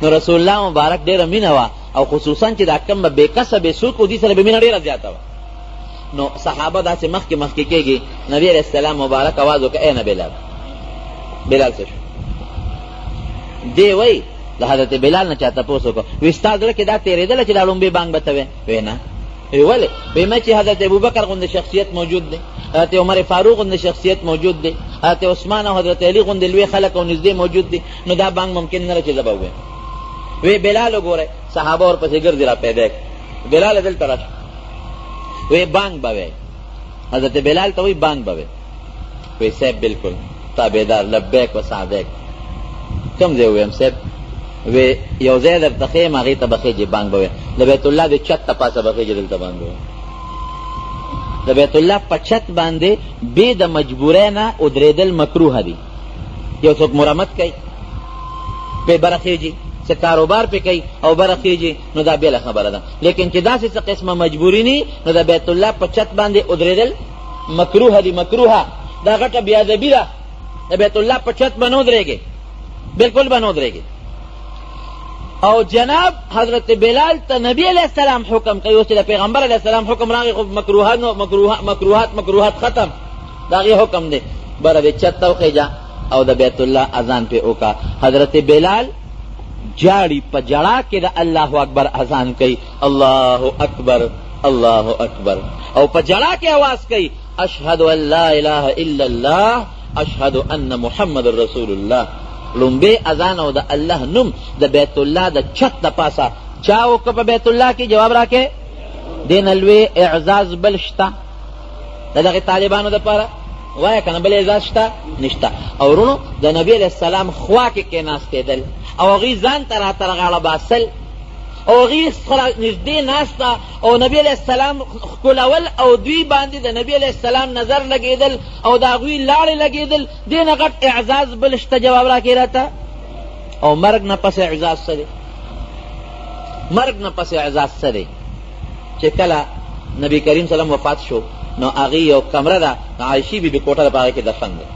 نو رسول الله مبارک ډیره مینه وه او خصوصا چې دا کم به بې کسبې څوک و دې سره به مینه ډیره زیاته وه. نو صحابه داسې مخکې مخکې کېږي، نبي علیه السلام مبارک آواز وکړه ای نه بلال. بلال څه شو؟ دی وایي د حضرت بلال نه چا تپوس وکړه وایي ستا زړه کې دا تېرېدله چې دا لومبې بانګ به ته وې؟ وایي نه. وی ولې؟ وی مې چې حضرت ابوبکر غوندې شخصیت موجود دی، حضرت عمر فاروق غوندې شخصیت موجود دی، حضرت عثمان او حضرت علی غوندې لوی خلک او نږدې موجود دي، نو دا بانګ ممکن نه ده چې زه به ووایم. وی بلال وګورئ صحابه ورپسې ګرځي را پیدا کړي، بلال دلته راشه وی بانګ به وی. حضرت بلال ته وی بانګ به وی. وی صاحب بالکل تابعدار لبیک و سعدیک. کوم ځای ویم صاحب؟ وی یو ځای درته ښیم هغې ته به خېجې بانګ به وی، د بیت الله د چت ته پاسه به خېجې دلته بانګ به وی. د بیت الله په چت باندې بې د مجبورۍ نه ودرېدل مکروه دي. یو څوک مرمت کوي پې بره خېجي، څه کاروبار پې کوي او بره خېجي، نو دا بېله خبره ده. لیکن چې داسې څه قسمه مجبوري نه نو د بیت الله په چت باندې ودرېدل مکروه دي. مکروه دا غټه بېادبي ده. د بیت الله په چت به نه ودرېږي، بالکل به نه ودرېږي. او جناب حضرت بلال ته نبی علیہ السلام حکم کوي، اوس چې د پیغمبر علیہ السلام حکم راغی خو مکروهات ختم، دا غي حکم دی بره د چت ته وخېجه او د بیت الله اذان پې وکړه. حضرت بلال جاړي په جړا کې د الله اکبر اذان کوي، الله اکبر الله اکبر، او په جړا کې आवाज کوي اشهد ان لا اله الا الله اشهد ان محمد رسول الله. لومبې اذان او د الله نوم د بیت الله د چت د پاسه چا وکړه په بیت الله کې؟ جواب راکې. دې نه لوی اعزاز بل شته د دغې طالبانو دپاره؟ وایه که نه بل اعزاز شته؟ نشته. او ورونو د نبي علیه السلام خوا کې کېناستېدل او هغوی ځان ته راتره غاړه باسل او هغوی نږدې ناسته او نبي علیه السلام ښکلول او دوی باندې د نبي علیه السلام نظر لګېدل او د هغوی لاړې لګېدل، دې نه غټ اعزاز بل شته؟ جواب راکړې راته. او مرګ نه پس اعزاز څه دی؟ مرګ نه پس اعزاز څه دی؟ چې کله نبی کریم صلی الله علیه وسلم وفات شو نو هغې یو کمره ده عایشې بیبي کوټه ده، په هغې کې دفن دی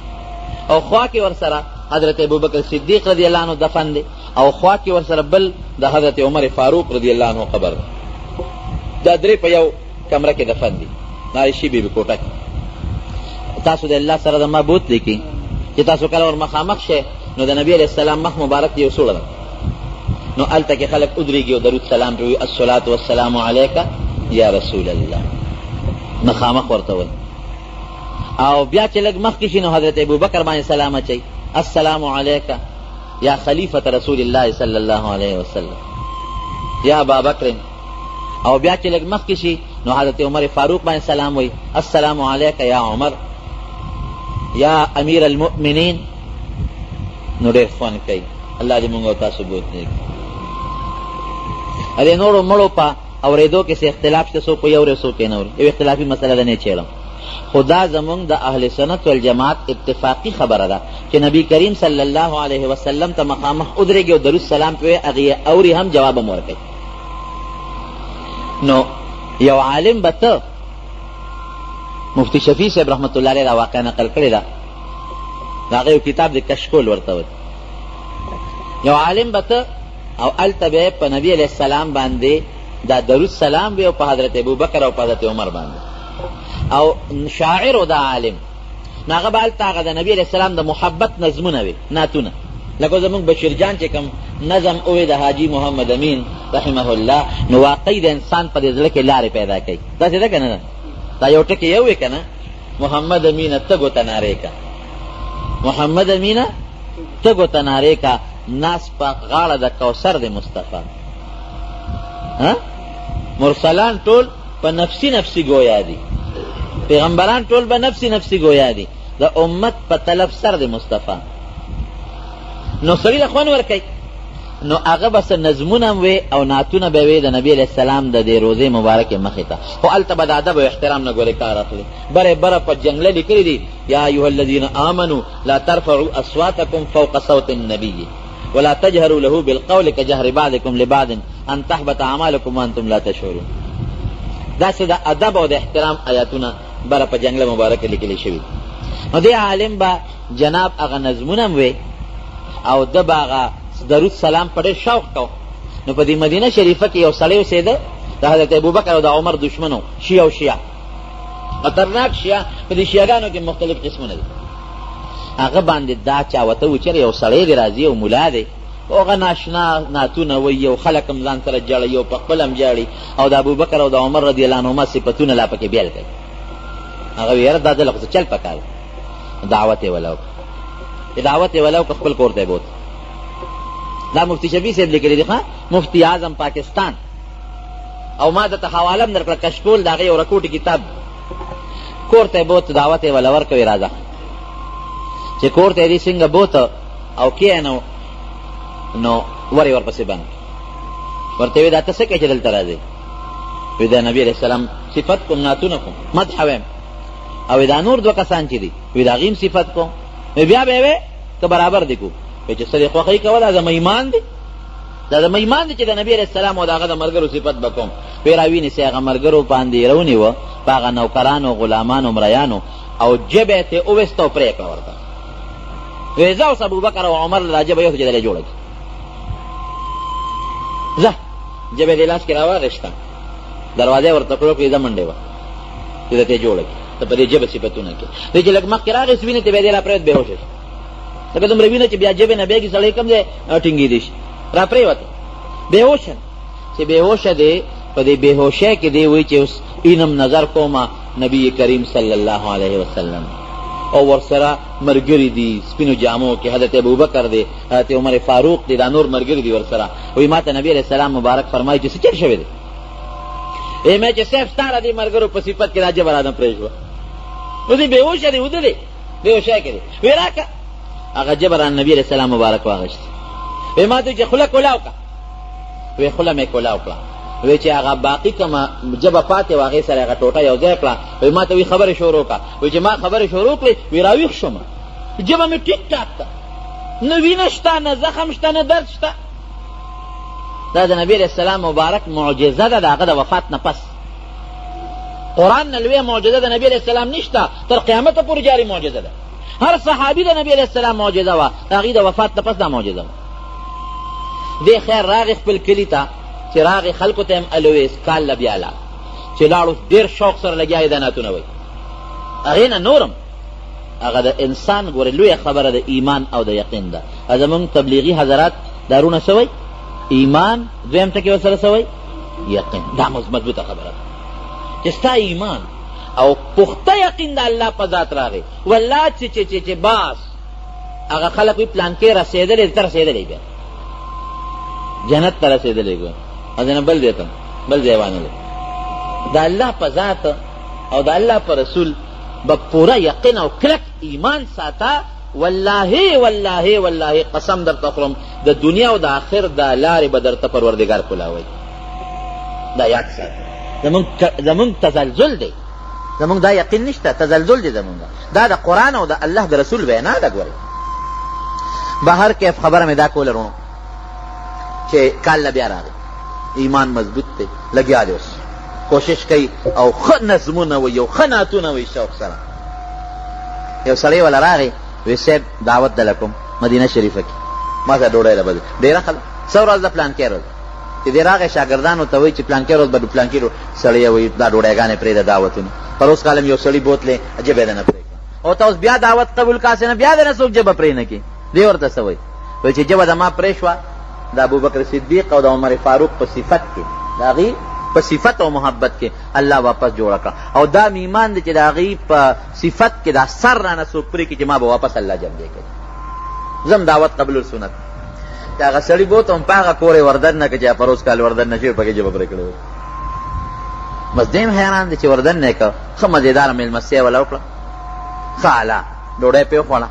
او خوا کې ورسره حضرت ابوبکر صدیق رضی الله عنه دفن دی او خوا کې ورسره بل د حضرت عمر فاروق رضی الله عنه قبر دی. دا درې په یو کمره کې دفن دي عایشې بیبي کوټه کې. تاسو د الله سره د ما بوت لیکي چې تاسو کله ور مخامخ شئ نو د نبي علیه السلام مخ مبارک یو سوړه ده، نو هلته کې خلک ودرېږي او درود سلام پرې وایي الصلاة والسلام علیک یا رسول الله، مخامخ ورته وایي. او بیا چې لږ مخکې شي نو حضرت ابوبکر باندې سلام اچوي السلام علیک یا خلیفة رسول الله صلی الله علیه وسلم یا ابا بکر. او بیا چې لږ مخکې شي نو حضرت عمر فاروق باندې سلام وایي السلام علیک یا عمر یا امیر المؤمنین. نو ډېر خوند کوي. الله دې موږ او تاسو بوت نیږي. دې نورو مړو په اورېدو کې څه اختلاف شته، څوک یې اوري څوک یې نه اوري، یو اختلافي مسله ده نه چیړم. خدا زمونږ د اهل سنت والجماعت اتفاقی خبره ده چې نبی کریم صلی الله علیه وسلم ته مخامخ ودرېږي او درود سلام پرې وایي، هغې اوري هم جواب هم ورکوي. نو یو عالم به ته مفتی شفیع صاحب رحمت الله علیه دا واقع نقل کړې ده، د هغه یو کتاب د کشکول ورته وایي. یو عالم به ته او هلته به یې په نبي علیه السلام باندې دا درود سلام وي او په حضرت ابوبکر او په حضرت عمر باندې. او شاعر و دا عالم نو هغه به هلته هغه د نبي علیه السلام د محبت نظمونه وي، نعتونه، لکه زمونږ بشیر جان چې کوم نظم اوی د حاجي محمد امین رحمه الله، نو واقعي د انسان په دې زړه کې لارې پیدا کوي. داسې ده که نه ده؟ دا یو ټکي یو وی که نه، محمد امینه تګو ته نارې که، محمد امینه تګو ته نارې که، ناس په غاړه د کوثر د مصطفی. مرسلان ټول په نفسي نفسي گویا دي، پیغمبران ټول به نفسي نفسي گویا دي، د امت په طلب سر د مصطفی. نو سړي له خوند ورکوي. نو هغه به څه نظمونه هم وی او نعتونه به وی د نبي علیه السلام د دې روضې مبارکې مخې ته، خو هلته به د ادب او احترام نه ګورې کار اخلي. بره په جنګله لیکلي دي یا ایها الذین آمنوا لا ترفعوا اصواتکم فوق صوت النبي ولا تجهروا له بالقول كجهر بعضكم لبعض ان تحبط اعمالكم وانتم لا تشعرون. داسې د ادب او د احترام آیاتونه بره په جنګله مبارکه لیکلي شوي. نو دې عالم به جناب هغه نظمونه هم وی او ده به هغه درود سلام په ډېر شوق کو. نو په دې مدینه شریفه کې یو سړی اوسېده د حضرت ابوبکر او د عمر دشمن و، شیعه او شیعه، خطرناک شیعه. په دې شیعهګانو کې مختلف قسمونه دي. هغه باندې دا چا ورته وویل چېرې یو سړی دی راځي او ملا دی، هغه ناشنا نعتونه وایي او خلک هم ځان سره جړوي او په خپل هم جاړي او د ابوبکر او د عمر رضی الله عنهما صفتونه لا پکې بیل کوي. هغه ویل یاره دا دله خو څه چل پکار دعوت یې ولا وکړه. دعوت یې ولا وکړه، خپل کور ته یې بوت. دا مفتی شفیع صاحب لیکلي دي، مفتی اعظم پاکستان، او ما درته حواله هم درکړه کشکول د هغې یو رکوټي کتاب. کور ته یې بوت، دعوت یې ولا ورکوي راځه. چې کور ته یې دې څنګه بوته او کېنو نو ور یې ورپسې بند ورته وی دا ته څه کوې چې دلته راځې؟ وی دا نبي علیه السلام صفت کوم، نعتونه کوم، مدح ویم. او دا نور دوه کسان چې دي وی د هغې هم صفت کوم. بیا به یې وی که برابر دي کو چې څه دې خوښوي کوه، دا زما ایمان دی، دا زما ایمان دی چې د نبي علیه السلام او د هغه د ملګرو صفت به کوم. وی راوینیسئ هغه ملګرو باندې یې راونیوه په هغه نوکرانو غلامانو مریانو او جبه یې ترې وویسته او پرې یې کړه ورته. وی ځه اوس ابوبکر او عمر دا جبه یو چې دلې جوړه کړي، ځه جبه دې لاس کې راواغېسته، دروازه یې ورته کړو کړې ځه منډې وه چې درته یې جوړه کړي. ته په دې جبه صفتونه کې دی چې لږ مخکې راغېست وینې ته بیا دې را پرېوت بېهوشه شي. ته به دومره وینه چې بیا جبې نه بېګي سړی کوم دی ټینګېدی شي، را پرېوته بېهوشه. چې بېهوشه دی په دې بېهوشۍ کې دی وایي چې اوس اینم نظر کومه نبي کریم صلی الله علیه وسلم او ورسره ملګري دي سپینو جامو کې، حضرت ابوبکر دی، حضرت عمر فاروق دی، دا نور ملګري دي ورسره. وایي ما ته نبي علیه السلام مبارک فرمایي چې څه چل شوی دی؟ مې چې صاحب ستا را دې ملګرو په صفت کې دا جبه رانه پرېږدوه. اوس یې بېهوشه دی، ودلې بېهوشۍ کې دی. وایي راکړه هغه جبه رانه نبي علیه السلام مبارک واغېست. وایي ما ته چې خوله کولا وکړه. وایي خوله مې کولا وکړه. وی چې هغه باقي کومه جبه پاتې وه هغې سره هغه ټوټه یو ځای کړه. وی ما ته وی خبرې شروع کړه. وی چې ما خبرې شروع کړې وی راویښ شوم، جبه مې ټیک ټاک ده، نه وینه شته، نه زخم شته، نه درد شته. دا د نبي علیه السلام مبارک معجزه ده د هغه د وفات نه پس. قرآن نه لویه معجزه د نبي علیه السلام نشته، تر قیامته پورې جاري معجزه ده. هر صحابي د نبي علیه السلام معجزه وه، د هغې د وفات نه پس دا معجزه وه. دې خیر راغې خپل کلي ته، چې راغې خلکو ته هم الویس کال له بیا لا چې لاړو ډېر شوق سره لګیا یې دا نعتونه وایي. هغې نه نورم هغه د انسان ګورې لویه خبره د ایمان او د یقین ده. زمونږ تبلیغي حضرات دارونه څه وایي؟ ایمان، دویم ټکي ورسره څه وایي؟ یقین. دا مضبوطه خبره ده چې ستا ایمان او پخته یقین د الله په ذات راغی. والله چې باس هغه خلک وایي پلانکې رسېدلی ته رسېدلی بیا جنت ته رسېدلی ګوره ازنه بل دی ته بل ځای وانه دی. د الله په ذات او د الله په رسول به پوره یقین او کلک ایمان ساته. والله والله والله قسم درته خورم د دنیا او د آخر دا لارې به درته پروردګار کولاوی. دا یاد ساته. زمونږ تزلزل دی، زمونږ دا یقین نشته، تزلزل دی زمونږ. دا د قرآن او د الله د رسول وینا ده. ګورئ بهر کیف خبره مې دا کوله رونو چې کال له بیا راغی، ایمان مضبوط دی، لګیا دی، اوس کوشش کوي او ښه نظمونه وایي او ښه نعتونه وایي شوق سره. یو سړی وله راغی وی صاحب دعوت دله کوم مدینه شریفه کې، ما ته ډوډۍ ده بده ډېره خلک څه ورځ ده پلانکې ورځ چې دې راغی شاګردانو ته وایي چې پلانکې ورځ به پلانکې سړی وایي دا ډوډۍ پرېږده دعوتونه. پر اوس کالم یو سړي بوتلې جبې ده نه پرېږده او ته اوس بیا دعوت قبول کاسې نه بیا دې نه څوک جبه پرې نه کړي. دې ورته څه وایي؟ وایي چې جبه د ما پرې شوه د ابوبکر صدیق او د عمر فاروق په صفت کې، د هغې په صفت او محبت کې الله واپس جوړه کړه. او دا مې ایمان دی چې د هغې په صفت کې دا سر رانه څوک پرې کړي چې ما به واپس الله جمع کړي. زم دعوت قبول سنت چې هغه سړي بوت هم په هغه کور یې وردن نه کړه چې پروس کال وردن نه شوي پکې جبه پرې کړی وي. بس دی هم حیران دی چې وردن نه یې کړه، ښه مزېداره مېلمستیا یې وله وکړه، ښه اعلی ډوډۍ پې وخوړه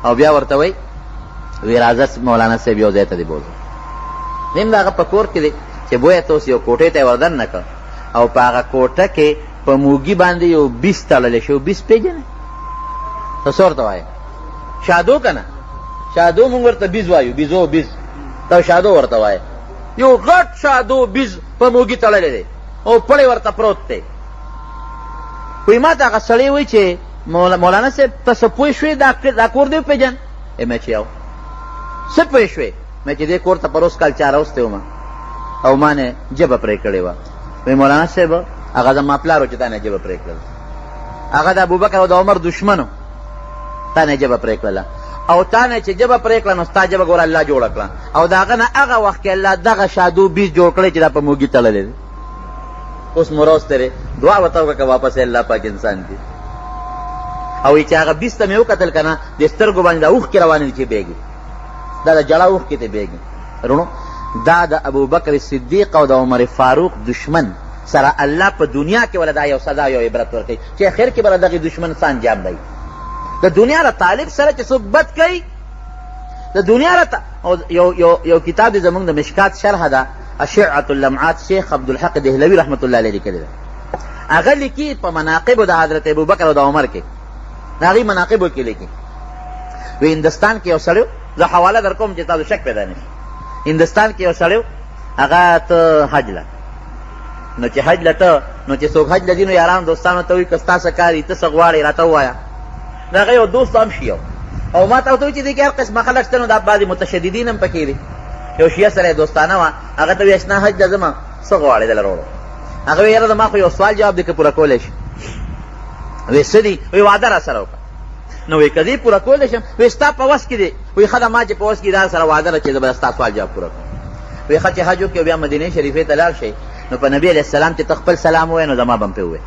او بیا ورته وایي وی راځه مولانا صاحب یو ځای ته دې بوځو. نیم د هغه په کور کې دی چې بویه ته اوس یو کوټې ته یې وردن نه کړ او په هغه کوټه کې په موږي باندې یو بیس تړلی شو. بیس پېژنې ته څه ورته وایې؟ شادو که نه شادو مونږ ورته بیز وایو، بیزو بیز ته شادو ورته وایې. یو غټ شادو بیز په موږي تړلی دی او پړی ورته پروت دی. وایي ما ته هغه سړی وایي چې مولانا صاحب ته څه پوه شوې دا کور دې وپېژن؟ مې چې یو څه پوه شوې؟ مې چې دې کور ته پروس کال چا راوستی ومه او ما نه ژبه پرې کړې وه وایي مولانا صاحب هغه زما پلار و چې تا نه ژبه پرې کړل هغه د ابوبکر او د عمر دشمن تا نه ژبه پرې کړله او تا نه چې ژبه پرې کړه نو ستا ژبه ګوره الله جوړه کړه او د هغه نه هغه وخت کې الله دغه شادو بیج جوړ کړی چې دا په موږي تړلی دی اوس مروز ترې دعا ورته وکړه که واپس الله پاک انسان دی او چې هغه بیس ته مې وکتل که نه د سترګو باندې دا اوښکې روانې دي چې بیږي دا د جړه اوښکې ته بیږي رونو دا د ابوبکر صدیق او د عمر فاروق دشمن سره الله په دنیا کې ولا دا یو سزا یو عبرت ورکوي چې اخر کې به دغه دشمن څه انجام دی د دنیا را طالب سره چې څوک بد کوي د دنیا را او یو کتاب دی زمونږ د مشکات شرحه ده اشعة اللمعات شیخ عبدالحق دهلوي رحمت الله علیه لیکلی ده هغه لیکي په مناقبو د حضرت ابوبکر او د عمر کې د هغې مناقبو کې لیکي وی هندوستان کې یو سړی زه حواله در کوم چې تاسو شک پیدا نه شي هندوستان کې یو سړی هغه ته حج له نو چې حج له ته نو چې څوک حج لدي نو یاران دوستانو ته وایي که ستا څه کار وي ته څه غواړې راته ووایه د هغه یو دوست هم شي او ما ته ورته وایي چې دې کې هر قسمه خلک شته نو دا بعضې متشددین هم پکې دي یو شیعه سره دوستانه وه هغه ته وایي اشنا حج ته ځمه څه غواړې دله وروړو هغه وایي یاره زما خو یو سوال جواب دی که پوره کولی شي وایي څه دي وایي واده را سره وکړه نو وایي که دې پوره کولی شم وایي ستا په وس کې دی وایي ښه ده ما چې په وس کې دا سره واده ده چې زه به ستا سوال جواب پوره کړم وایي ښه چې حج وکړې بیا مدینې شریفې ته لاړ شئ نو په نبي علیه السلام چې ته خپل سلام ووایې نو زما به هم پرې ووایې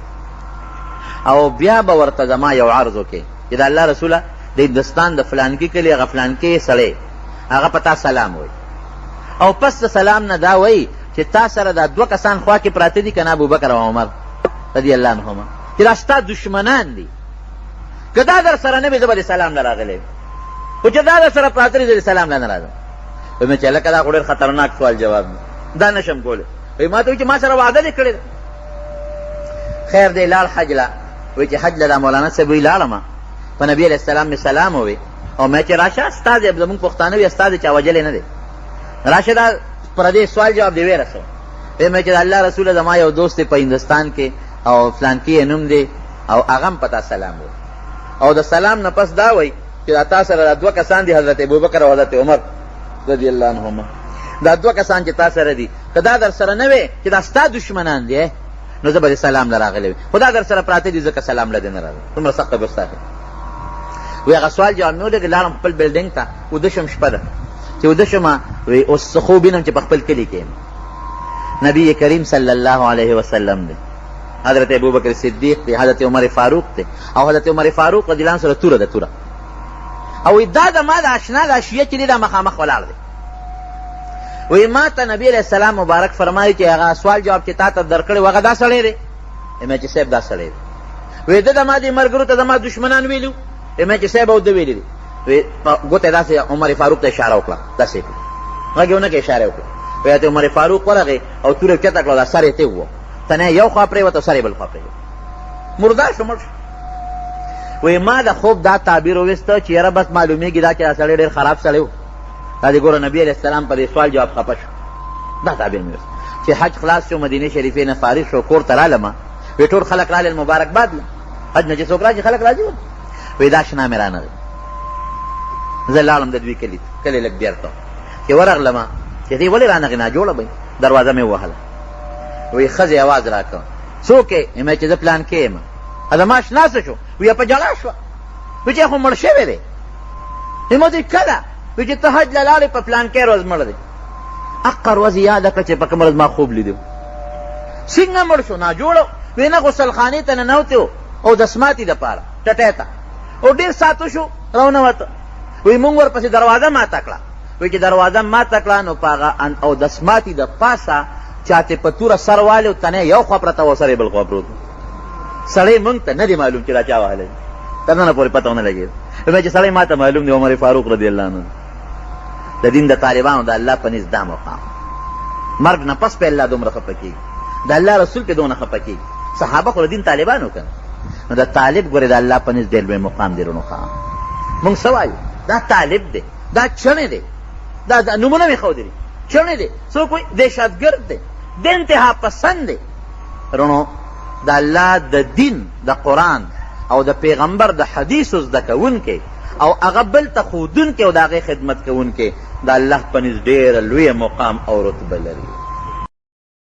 او بیا به ورته زما یو عرض وکړې چې د الله رسوله د هندوستان د فلانکي کلي هغه فلانکي سړی هغه په تا سلام وایي او پس د سلام نه دا وایي چې تا سره دا دوه کسان خوا کې پراته دي که نه ابوبکر او عمر رضی الله عنهما چې دا ستا دشمنان دي که دا در سره نه وي زه به د سلام نه راغلی خو چې دا در سره پراته دي زه د سلام نه راځم وایي مې چې هلکه دا خو ډېر خطرناک سوال جواب دی دا نشم کولی وایي ما ته وایي چې ما سره وعده دې کړې ده خیر دی لاړ حج له وایي چې حج له دا مولانا صاحب وایي لاړم په نبي علیه السلام مې سلام ووایي او مې چې راشه ستا دی زمونږ پښتانه وي ستا دی چا وجلی نه دی راشه دا پردې سوال جواب دی ویې رسوه وایي مې چې د الله رسوله زما یو دوست دی په هندوستان کې او فلانکي یې نوم دی او هغه هم په تا سلام وایي او د سلام نه پس دا وایي چې دا تا سره دا دوه کسان دي حضرت ابوبکر او حضرت عمر رضی الله عنهما دا دوه کسان چې تا سره دي که دا در سره نه وی چې دا ستا دشمنان دي نو زه به د سلام له راغلی وي خو دا در سره پراته دي ځکه سلام له دې نه راغلی دومره سخته ګستاخي وی هغه سوال جواب مې ولېږه لاړم خپل بلډینګ ته اوده شم شپه ده چې اوده شمه وی اوس څه خوب وینم چې په خپل کلي کې یم نبی کریم صلی الله علیه وسلم دی حضرت ابوبکر صدیق دی حضرت عمر فاروق دی او حضرت عمر فاروق رضی الله عنه سره توره ده توره او دا د ما د اشنا د شیعه چې دی دا مخامخ ولاړ دی وی ما ته نبی علیه السلام مبارک فرمایي چې هغه سوال جواب چې تا ته درکړی و هغه دا سړی دی مې چې صاحب دا سړی دی وی ده د ما دې ملګرو ته زما دشمنان ویلو مې چې صاحب او ده ویلي دي وی ګوته داسې عمر فاروق ته اشاره وکړه داسې کړه غږ یې ونه کړه اشاره وکړه وی ته عمر فاروق ورغی او توره یې اوچته کړه دا سر یې تېغ و تنه یو خوا پرېوت او سر یې بل خوا پرېوت مردار شو مړ شو وی ما د خوب دا تعبیر وویسته چې یاره بس معلومیږي دا چې دا سړی ډېر خراب سړی و دا دې ګوره نبي علیه السلام په دې سوال جواب خفه شو دا تعبیر مې ویست چې حج خلاص شو مدینې شریفې نه فارغ شو کور ته رالمه وی ټول خلک رالل مبارکباد له حج نه چې څوک راشي خلک راځي وی دا شنا مې رانغی زه لاړم د دوی کلي کلي لږ بېرته چې ورغلمه چې دې ولې رانغې ناجوړه به دروازه مې ووهله وی ښځې اواز راکړه څوک یې مې چې زه پلان کې یم زما شناسه شو وی په جړا شوه وی چې خو مړ شوی دی وی ما دې کله وی چې ته حج له لاړې په پلانکۍ ورځ مړ دی حقه ورځ یې یاده کړه چې په کومه ورځ ما خوب لیدی څنګه مړ شو ناجوړه وی نه غسلخانې ته ننوتې و او دسماتې دپاره ټټۍ ته او ډېر ساعت شو راونوته وی مونږ ورپسې دروازه ماته کړه وی چې دروازه ماته کړه نو په هغه او دسماتې د پاسه چاته په توره سر والې او تنې یو خوا پرته و سر یې بل خوا پروت سړی مونږ ته نه دی معلوم چې دا چا وهلی تر ننه پورې پته ونه لګېده وی چې سړی ما ته معلوم دی عمر فاروق رضی الله عنه د دین د طالبانو د الله په نزد دا مقام مرګ نه پس په الله دومره خفه کېږي د الله رسول پې دونه خفه کېږي صحابه خو د دین طالبانو که نو د طالب ګورې د الله په نزد ډېر لوی مقام دی رونو خان مونږ څه وایو دا طالب دی دا چڼې دی دا نومونه مې ښودلي چڼې دی څوک وایي دهشتګرد دی د انتها پسند دی رونو د الله د دین د قرآن او د پیغمبر د حدیثو زده کوونکی او هغه بل ته ښودونکی او د هغې خدمت کوونکی د الله په نزد ډېره لویه مقام او رتبه لري.